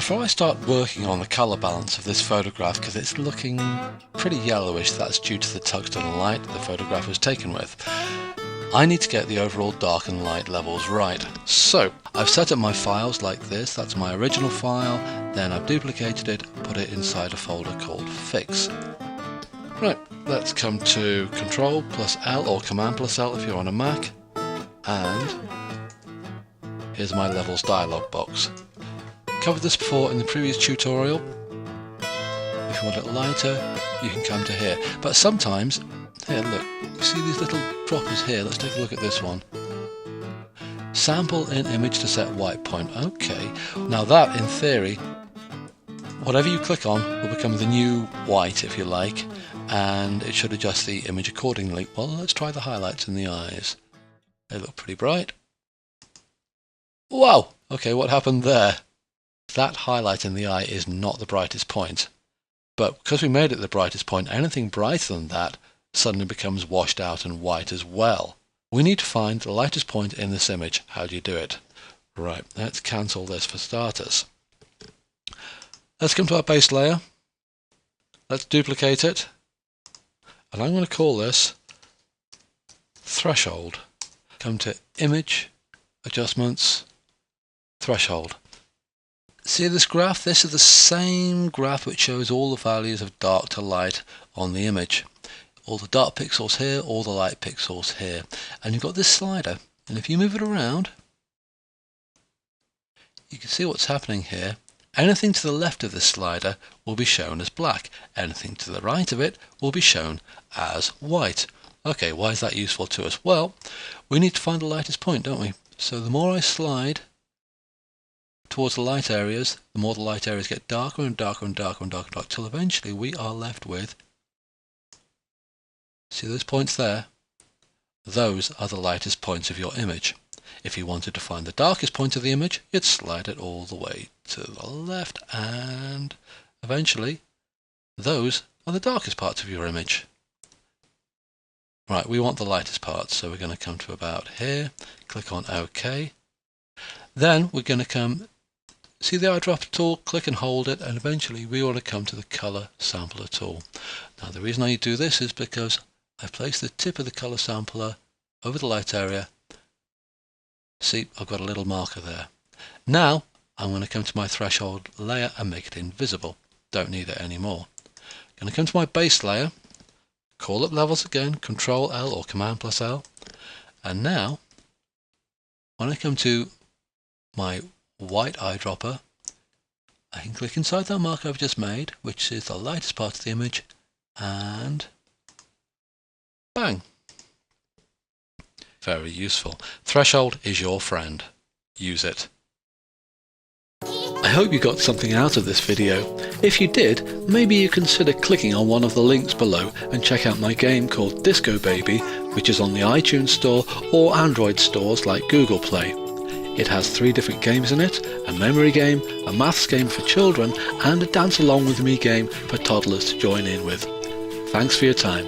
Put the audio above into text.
Before I start working on the colour balance of this photograph, because it's looking pretty yellowish, that's due to the tungsten light the photograph was taken with, I need to get the overall dark and light levels right. So I've set up my files like this. That's my original file, then I've duplicated it, put it inside a folder called Fix. Right, let's come to Control plus L or Command plus L if you're on a Mac, and here's my levels dialog box. Covered this before in the previous tutorial. If you want it lighter, you can come to here. But sometimes, here look, you see these little droppers here? Let's take a look at this one. Sample in image to set white point. Okay, now that in theory, whatever you click on will become the new white if you like, and it should adjust the image accordingly. Well, let's try the highlights in the eyes. They look pretty bright. Wow! Okay, what happened there? That highlight in the eye is not the brightest point. But because we made it the brightest point, anything brighter than that suddenly becomes washed out and white as well. We need to find the lightest point in this image. How do you do it? Right, let's cancel this for starters. Let's come to our base layer. Let's duplicate it. And I'm going to call this Threshold. Come to Image, Adjustments, Threshold. See this graph? This is the same graph which shows all the values of dark to light on the image. All the dark pixels here, all the light pixels here. And you've got this slider. And if you move it around, you can see what's happening here. Anything to the left of this slider will be shown as black. Anything to the right of it will be shown as white. Okay, why is that useful to us? Well, we need to find the lightest point, don't we? So the more I slide towards the light areas, the more the light areas get darker and darker and darker and darker and darker, till eventually we are left with, see those points there? Those are the lightest points of your image. If you wanted to find the darkest point of the image, you'd slide it all the way to the left, and eventually those are the darkest parts of your image. Right, we want the lightest parts, so we're going to come to about here, click on OK. Then we're going to come, see the eyedropper tool, click and hold it, and eventually we want to come to the color sampler tool. Now the reason I do this is because I've placed the tip of the color sampler over the light area. See, I've got a little marker there. Now I'm going to come to my threshold layer and make it invisible. Don't need it anymore. I'm going to come to my base layer, call up levels again, Control L or Command plus L, and now when I come to my white eyedropper, I can click inside that marker I've just made, which is the lightest part of the image, and bang! Very useful. Threshold is your friend. Use it. I hope you got something out of this video. If you did, maybe you consider clicking on one of the links below and check out my game called Disco Baby, which is on the iTunes Store or Android stores like Google Play. It has 3 different games in it, a memory game, a maths game for children, and a dance along with me game for toddlers to join in with. Thanks for your time.